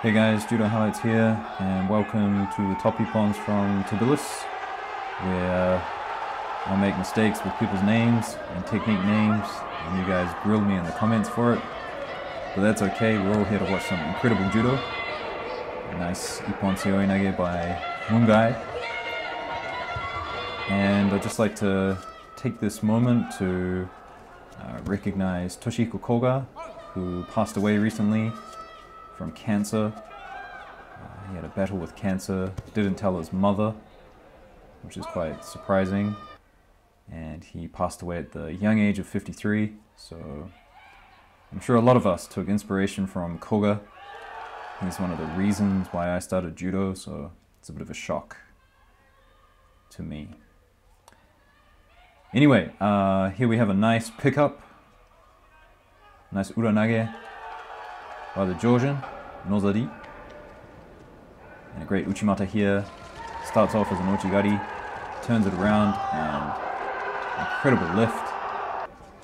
Hey guys, Judo Highlights here, and welcome to the Top Ippons from Tbilisi, where I make mistakes with people's names and technique names, and you guys grill me in the comments for it. But that's okay, we're all here to watch some incredible judo. A nice Ippon Seoi Nage by Mungai. And I'd just like to take this moment to recognize Toshihiko Koga, who passed away recently from cancer. He had a battle with cancer, didn't tell his mother, which is quite surprising, and he passed away at the young age of 53, so I'm sure a lot of us took inspiration from Koga. He's one of the reasons why I started judo, so it's a bit of a shock to me. Anyway, here we have a nice pickup, nice uranage by the Georgian, Nozari. And a great uchimata here. Starts off as an ochigari, turns it around, and incredible lift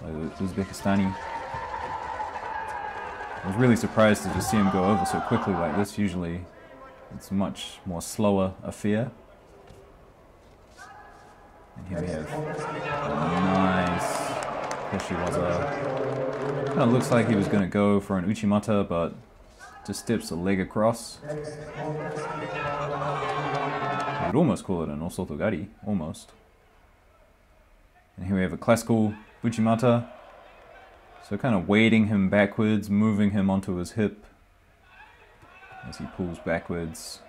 by the Uzbekistani. I was really surprised to just see him go over so quickly like this. Usually it's a much more slower affair. And here we have a nice Peshiwaza. Kind of looks like he was going to go for an uchimata, but just steps a leg across. You would almost call it an osotogari, almost. And here we have a classical uchimata. So kind of weighting him backwards, moving him onto his hip as he pulls backwards.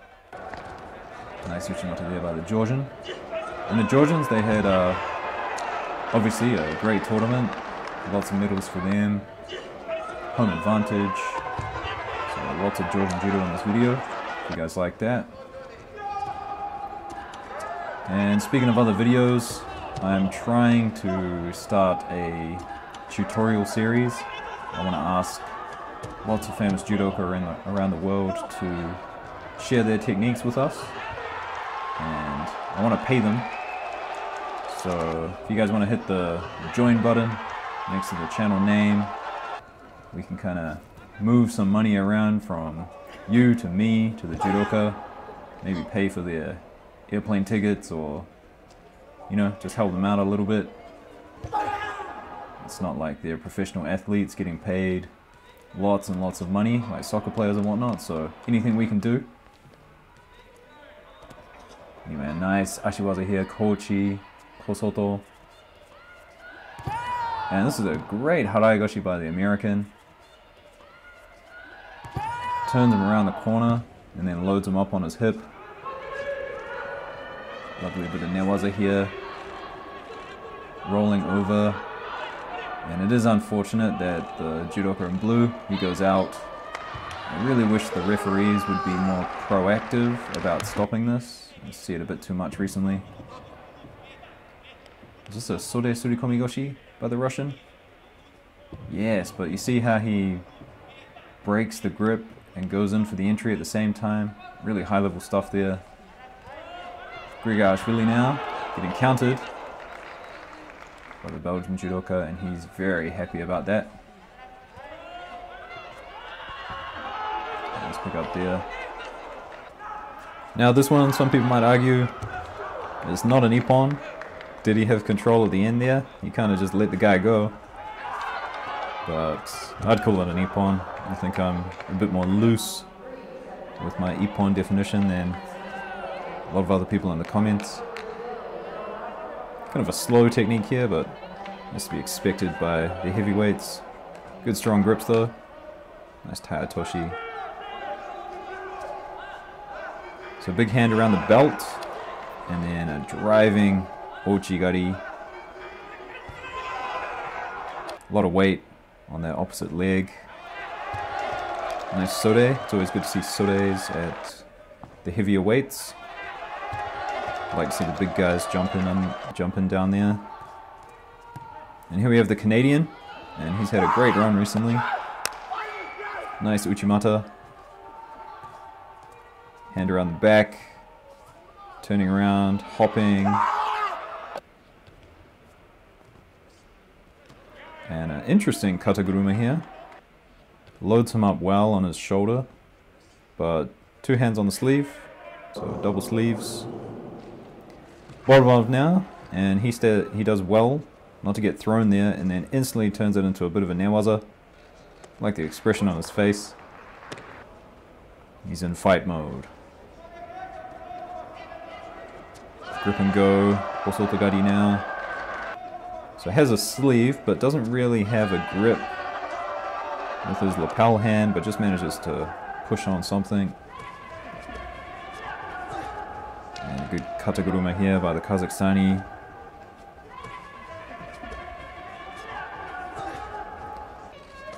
Nice uchimata there by the Georgian. And the Georgians, they had obviously a great tournament. Lots of medals for them. Home advantage. So lots of Georgian judo in this video, if you guys like that. And speaking of other videos, I'm trying to start a tutorial series. I want to ask lots of famous judoka around the world to share their techniques with us. And I want to pay them. So if you guys want to hit the join button next to the channel name, we can kind of move some money around from you to me to the judoka, maybe pay for their airplane tickets, or you know, just help them out a little bit. It's not like they're professional athletes getting paid lots and lots of money like soccer players and whatnot, so anything we can do. Anyway, nice ashiwaza here, kochi, kosoto. And this is a great haraigoshi by the American. Turns him around the corner and then loads him up on his hip. Lovely bit of newaza here. Rolling over. And it is unfortunate that the judoka in blue, he goes out. I really wish the referees would be more proactive about stopping this. I see it a bit too much recently. Is this a Sode Surikomi Goshi by the Russian? Yes, but you see how he breaks the grip and goes in for the entry at the same time? Really high level stuff there. Grigashvili now, getting countered by the Belgian judoka, and he's very happy about that. Let's pick up there. Now this one, some people might argue, is not an Ippon. Did he have control at the end there? He kind of just let the guy go. But I'd call it an Ippon. I think I'm a bit more loose with my Ippon definition than a lot of other people in the comments. Kind of a slow technique here, but has to be expected by the heavyweights. Good strong grips though. Nice Tayatoshi. So big hand around the belt, and then a driving ochigari. A lot of weight on that opposite leg. Nice sode. It's always good to see sodes at the heavier weights. I like to see the big guys jumping down there. And here we have the Canadian, and he's had a great run recently. Nice uchimata. Hand around the back, turning around, hopping. And an interesting kataguruma here. Loads him up well on his shoulder. but 2 hands on the sleeve, so double sleeves. Bottom of now, and he does well not to get thrown there, and then instantly turns it into a bit of a newaza. I like the expression on his face. He's in fight mode. Grip and go, Osotogari now. So has a sleeve, but doesn't really have a grip with his lapel hand, but just manages to push on something. And a good kataguruma here by the Kazakhstani.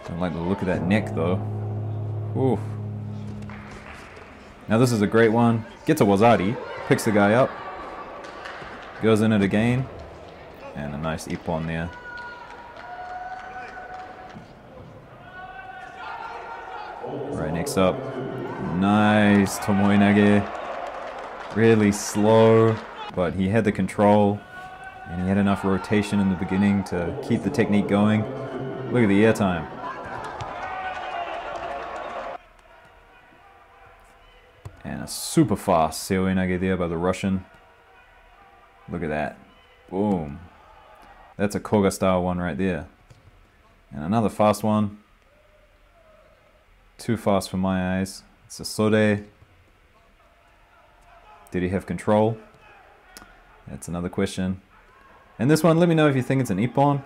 Don't like the look of that neck though. Oof. Now this is a great one. Gets a wazari, picks the guy up, goes in it again, and a nice ippon there. Right, next up, nice tomoe nage. Really slow, but he had the control, and he had enough rotation in the beginning to keep the technique going. Look at the air time. And a super fast seoi nage there by the Russian. Look at that. Boom. That's a Koga style one right there. And another fast one. Too fast for my eyes. It's a sode. Did he have control? That's another question. And this one, let me know if you think it's an ippon.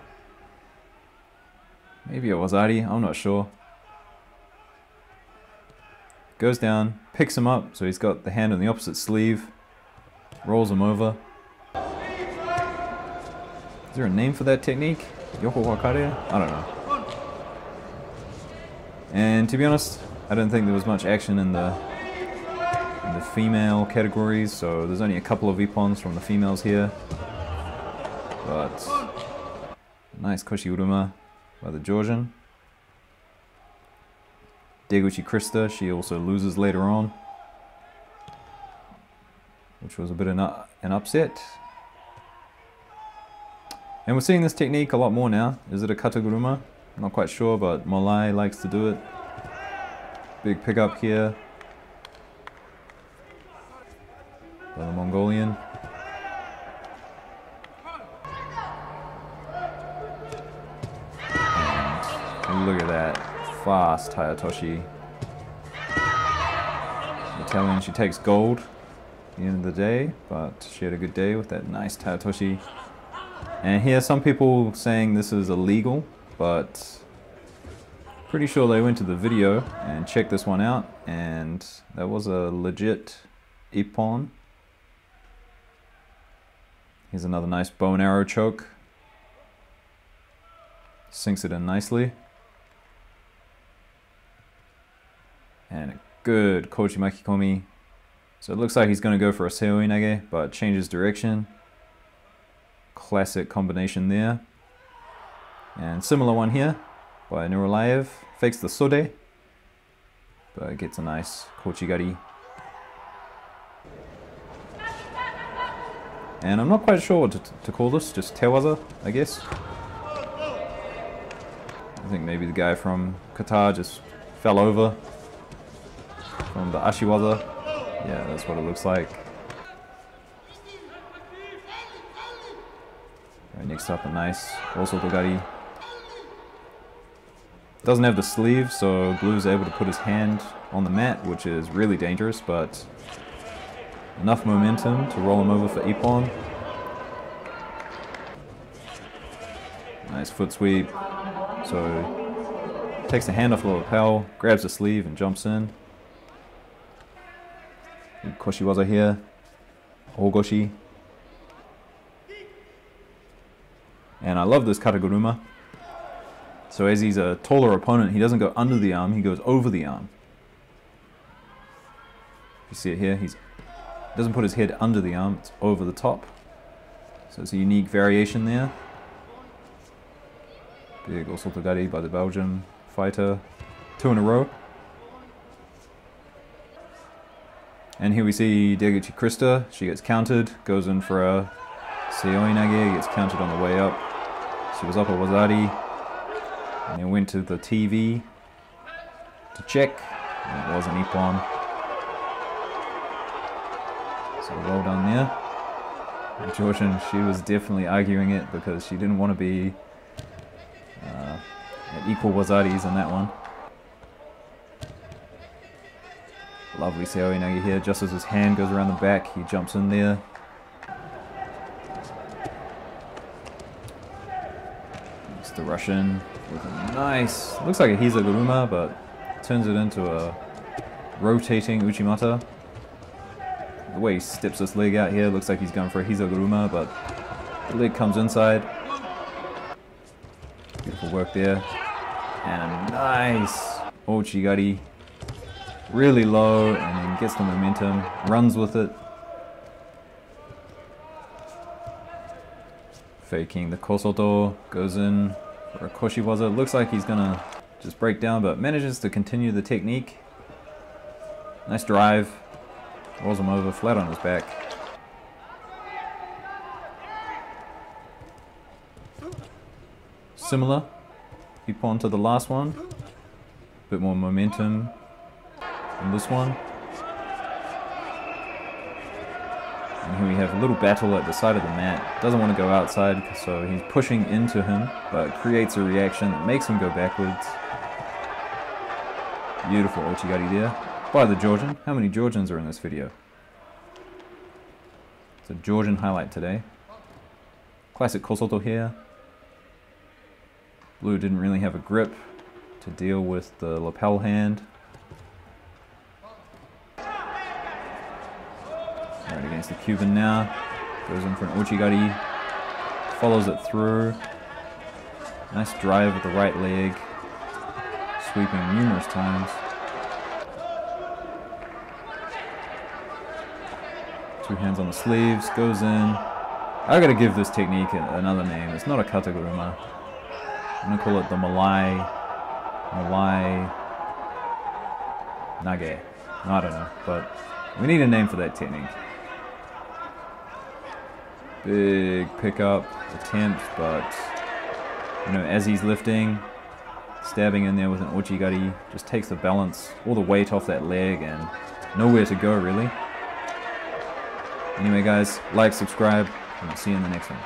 Maybe a wazari, I'm not sure. Goes down, picks him up, so he's got the hand on the opposite sleeve. Rolls him over. Is there a name for that technique? Yoko wakare? I don't know. And to be honest, I don't think there was much action in the female categories, so there's only a couple of ippons from the females here. But nice koshi uruma by the Georgian. Deguchi Krista, she also loses later on, which was a bit of an upset. And we're seeing this technique a lot more now. Is it a kataguruma? I'm not quite sure, but Malai likes to do it. Big pickup here by the Mongolian. And look at that fast Hayatoshi. The Italian, she takes gold at the end of the day, but she had a good day with that nice Hayatoshi. And here some people saying this is illegal, but pretty sure they went to the video and checked this one out, and that was a legit ippon. Here's another nice bow and arrow choke. Sinks it in nicely. And a good kochi makikomi. So it looks like he's going to go for a seoi nage, but changes direction. Classic combination there. And similar one here by Nuralayev. Fakes the sode, but gets a nice kochigari. And I'm not quite sure what to call this, just tewaza, I guess. I think maybe the guy from Qatar just fell over from the ashiwaza. Yeah, that's what it looks like. Right, next up, a nice osotogari. Doesn't have the sleeve, so Blue's able to put his hand on the mat, which is really dangerous, but enough momentum to roll him over for ippon. Nice foot sweep. So takes the hand off the lapel, grabs the sleeve and jumps in. Koshiwaza here. Ogoshi. And I love this kataguruma. So as he's a taller opponent, he doesn't go under the arm, he goes over the arm. You see it here, he doesn't put his head under the arm, it's over the top. So it's a unique variation there. Big osotogari by the Belgian fighter. 2 in a row. And here we see Deguchi Krista, she gets countered, goes in for a seoi nage, gets countered on the way up. She was up a wazari. And he went to the TV to check, and it was an ippon. So well done there. Georgian, she was definitely arguing it because she didn't want to be at equal wazaris in that one. Lovely seoi nage here, just as his hand goes around the back, he jumps in there. It's the Russian with a nice, looks like a Hizaguruma, but turns it into a rotating Uchimata. The way he steps his leg out here, looks like he's going for a Hizaguruma, but the leg comes inside. Beautiful work there. And a nice Ochigari. Really low, and then gets the momentum, runs with it. Faking the Kosoto, goes in for a Koshiwaza. Looks like he's gonna just break down, but manages to continue the technique. Nice drive. Rolls him over, flat on his back. Similar Ippon to the last one. Bit more momentum in this one. And here we have a little battle at the side of the mat. Doesn't want to go outside, so he's pushing into him, but creates a reaction that makes him go backwards. Beautiful Ochigari there by the Georgian. How many Georgians are in this video? It's a Georgian highlight today. Classic Kosoto here. Blue didn't really have a grip to deal with the lapel hand. Right against the Cuban now. Goes in for an Ochigari. Follows it through. Nice drive with the right leg. Sweeping numerous times. Two hands on the sleeves. Goes in. I gotta give this technique another name. It's not a Kataguruma. I'm gonna call it the Malai Nage. I don't know, but we need a name for that technique. Big pickup attempt, but you know, as he's lifting, stabbing in there with an Ochigari, just takes the balance, all the weight off that leg, and nowhere to go really. Anyway guys, like, subscribe, and I'll see you in the next one.